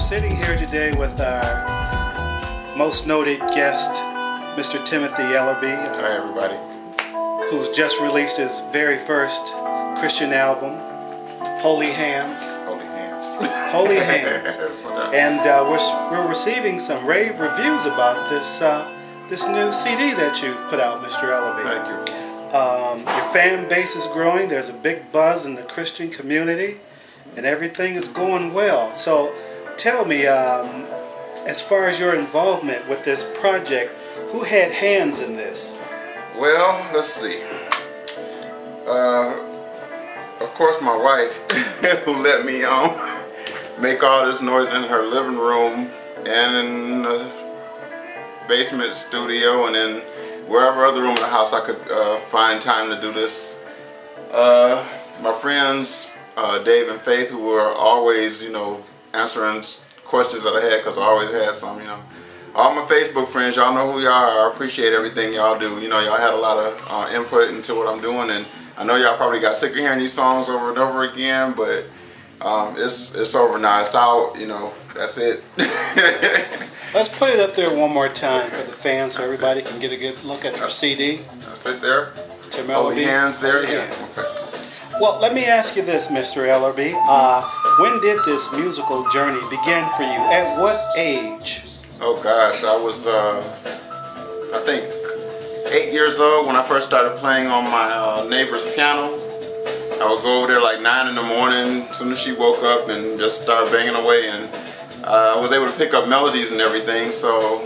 sitting here today with our most noted guest, Mr. Timothy Ellerbe. Hi, everybody. Who's just released his very first Christian album, Holy Hands. Holy Hands. Holy Hands. That's what that And we're receiving some rave reviews about this new CD that you've put out, Mr. Ellerbe. Thank you. Your fan base is growing. There's a big buzz in the Christian community, and everything is going well. So tell me, as far as your involvement with this project, who had hands in this? Well, let's see. Of course, my wife, who let me make all this noise in her living room and in the basement studio and in wherever other room in the house I could find time to do this. My friends, Dave and Faith, who were always, answering questions that I had, because I always had some, All my Facebook friends, y'all know who y'all are. I appreciate everything y'all do. Y'all had a lot of input into what I'm doing, and I know y'all probably got sick of hearing these songs over and over again, but it's over now. It's out, that's it. Let's put it up there one more time for the fans so everybody can get a good look at your CD. That's it there. Tim Holy Ellerbe. Hands there. Holy Yeah. Hands. Okay. Well, let me ask you this, Mr. Ellerbe. When did this musical journey begin for you? At what age? Oh gosh, I was I think 8 years old when I first started playing on my neighbor's piano. I would go over there like 9 in the morning as soon as she woke up and just start banging away, and I was able to pick up melodies and everything. So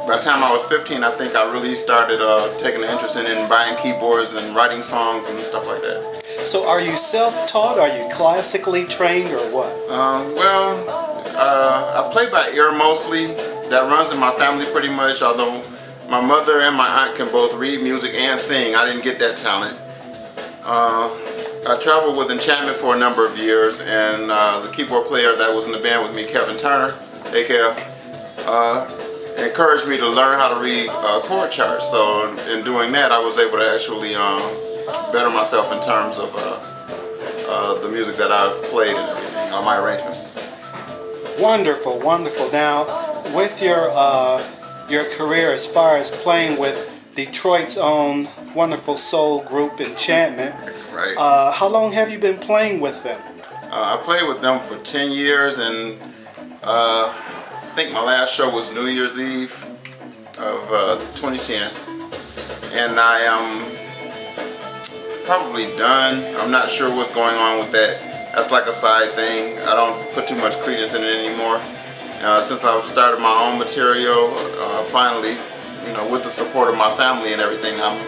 by the time I was 15, I think I really started taking an interest in buying keyboards and writing songs and stuff like that. So are you self-taught? Are you classically trained or what? I play by ear mostly. That runs in my family pretty much, although my mother and my aunt can both read music and sing. I didn't get that talent. I traveled with Enchantment for a number of years, and the keyboard player that was in the band with me, Kevin Turner, AKF, encouraged me to learn how to read chord charts. So in doing that, I was able to actually better myself in terms of the music that I played and everything, all my arrangements. Wonderful, wonderful. Now, with your career as far as playing with Detroit's own wonderful soul group Enchantment, right? How long have you been playing with them? I played with them for 10 years, and I think my last show was New Year's Eve of 2010, and I am probably done. I'm not sure what's going on with that. That's like a side thing. I don't put too much credence in it anymore. Since I've started my own material, finally, with the support of my family and everything, I'm,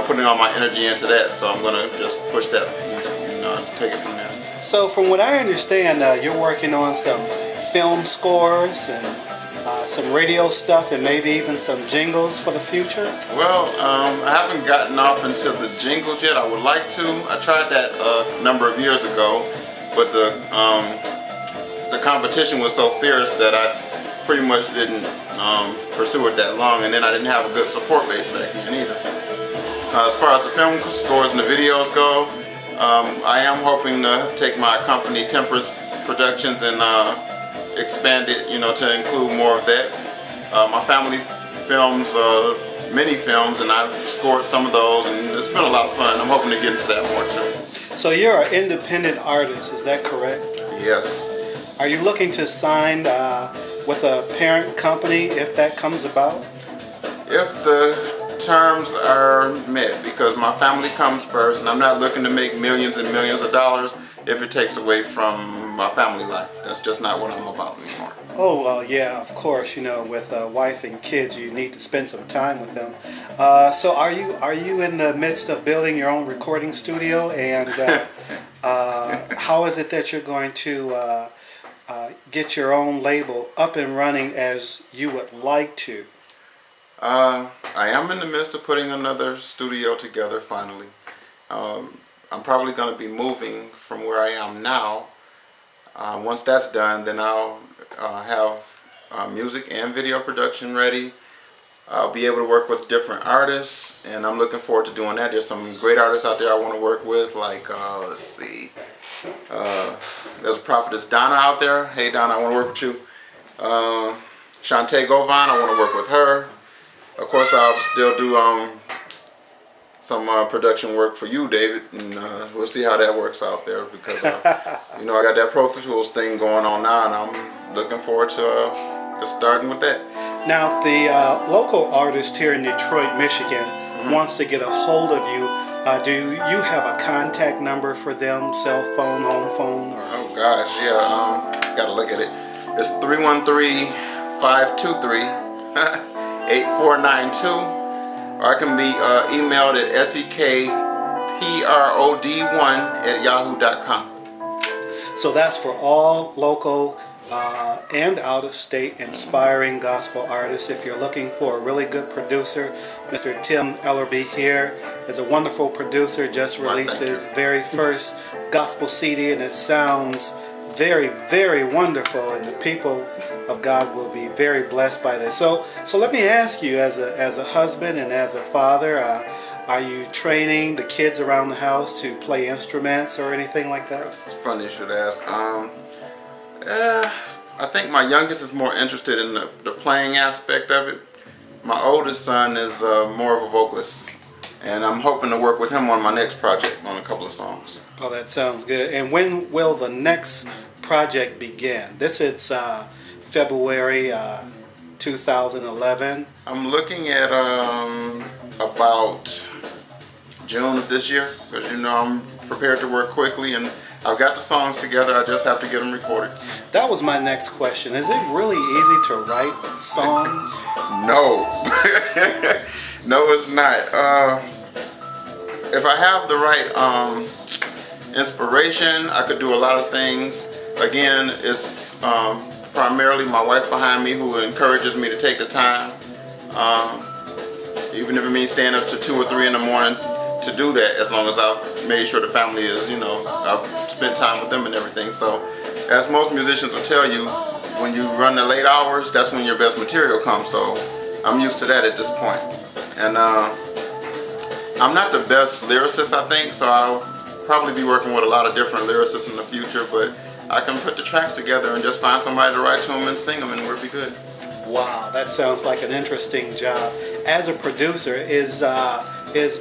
putting all my energy into that. So I'm gonna just push that, take it from there. So, from what I understand, you're working on some film scores and some radio stuff, and maybe even some jingles for the future. Well, I haven't gotten off into the jingles yet. I would like to. I tried that a number of years ago, but the competition was so fierce that I pretty much didn't pursue it that long, and then I didn't have a good support base back then either. As far as the film scores and the videos go, I am hoping to take my company Tempest Productions and expand it, to include more of that. My family films mini films, and I've scored some of those, and it's been a lot of fun. I'm hoping to get into that more too. So you're an independent artist, is that correct? Yes. Are you looking to sign with a parent company if that comes about? If the terms are met, because my family comes first, and I'm not looking to make millions and millions of dollars if it takes away from my family life. That's just not what I'm about anymore. Oh, well, yeah, of course, with a wife and kids, you need to spend some time with them. So are you in the midst of building your own recording studio, and how is it that you're going to get your own label up and running as you would like to? I am in the midst of putting another studio together finally. I'm probably going to be moving from where I am now. Once that's done, then I'll have music and video production ready. I'll be able to work with different artists, and I'm looking forward to doing that. There's some great artists out there I want to work with, like, let's see, There's a prophetess Donna out there. Hey Donna, I want to work with you. Shantae Govan, I want to work with her. Of course, I'll still do some production work for you, David, and we'll see how that works out there because you know, I got that Pro Tools thing going on now, and I'm looking forward to starting with that. Now, the local artist here in Detroit, Michigan, wants to get a hold of you. Do you have a contact number for them? Cell phone, home phone? Or? Oh gosh, yeah. Got to look at it. It's 313-523-8492. Or I can be emailed at sekprod1@yahoo.com. So that's for all local and out-of-state inspiring gospel artists. If you're looking for a really good producer, Mr. Tim Ellerbe here is a wonderful producer. Just released his very first gospel CD, and it sounds very, very wonderful, and the people of God will be very blessed by this. So let me ask you, as a husband and as a father, are you training the kids around the house to play instruments or anything like that? It's funny you should ask. I think my youngest is more interested in the playing aspect of it. My oldest son is more of a vocalist, and I'm hoping to work with him on my next project on a couple of songs. Oh, that sounds good. And when will the next project begin? This is February 2011. I'm looking at about June of this year, because you know I'm prepared to work quickly, and I've got the songs together. I just have to get them recorded. That was my next question. Is it really easy to write songs? No. No, it's not. If I have the right inspiration, I could do a lot of things. Again, it's primarily my wife behind me who encourages me to take the time, even if it means staying up to 2 or 3 in the morning to do that, as long as I've made sure the family is, you know, I've spent time with them and everything. So as most musicians will tell you, when you run the late hours, that's when your best material comes. So I'm used to that at this point. And I'm not the best lyricist, I think, so I'll probably be working with a lot of different lyricists in the future, but I can put the tracks together and just find somebody to write to them and sing them, and we'll be good. Wow, that sounds like an interesting job. As a producer, is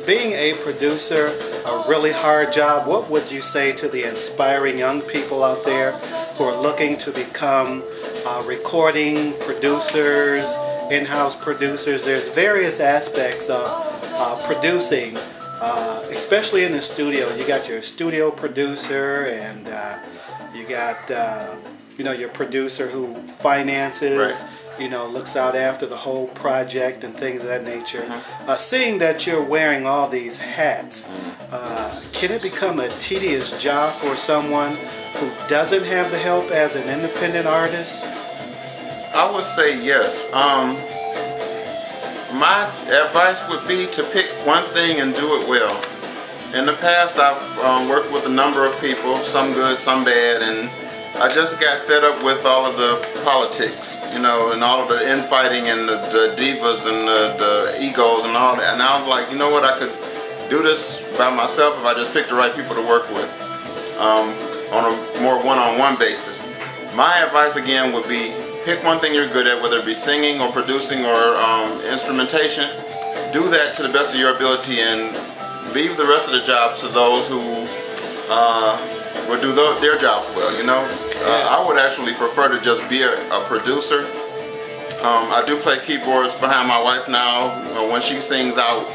being a producer a really hard job? What would you say to the inspiring young people out there who are looking to become recording producers, in-house producers? There's various aspects of producing, especially in the studio. You got your studio producer, and you got you know, your producer who finances, right, you know, looks out after the whole project and things of that nature. Seeing that you're wearing all these hats, can it become a tedious job for someone who doesn't have the help as an independent artist? I would say yes. My advice would be to pick one thing and do it well. In the past, I've worked with a number of people, some good, some bad, and I just got fed up with all of the politics, you know, and all of the infighting and the divas and the egos and all that. And I was like, you know what, I could do this by myself if I just picked the right people to work with on a more one-on-one basis. My advice again would be, pick one thing you're good at, whether it be singing or producing or instrumentation. Do that to the best of your ability, and leave the rest of the jobs to those who will do their jobs well, you know. I would actually prefer to just be a producer. I do play keyboards behind my wife now when she sings out,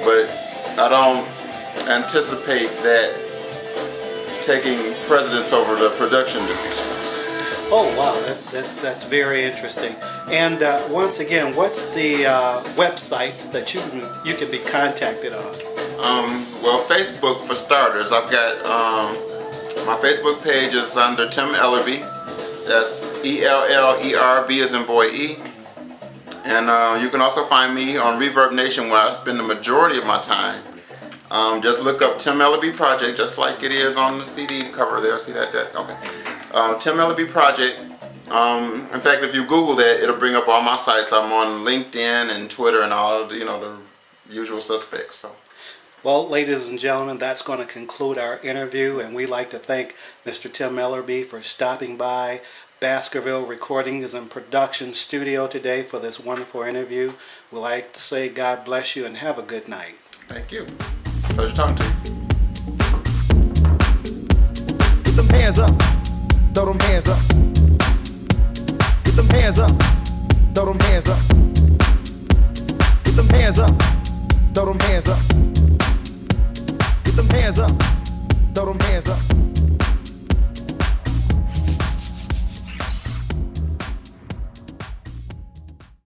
but I don't anticipate that taking precedence over the production duties. Oh wow, that's very interesting. And once again, what's the websites that you can be contacted on? Well, Facebook for starters. I've got my Facebook page is under Tim Ellerbe. That's ELLERB as in boy E. And you can also find me on Reverb Nation, where I spend the majority of my time. Just look up Tim Ellerbe Project, just like it is on the CD cover there. See that? Okay. Tim Ellerbe Project. In fact, if you Google that, it'll bring up all my sites. I'm on LinkedIn and Twitter and all of the, you know, the usual suspects. So. Well, ladies and gentlemen, that's going to conclude our interview, and we'd like to thank Mr. Tim Ellerbe for stopping by Baskerville Recordings and Production Studio today for this wonderful interview. We'd like to say God bless you and have a good night. Thank you. Pleasure talking to you. Get them hands up. Throw them hands up. Get them hands up. Throw them hands up. Get them hands up. Throw them hands up. Get them hands up.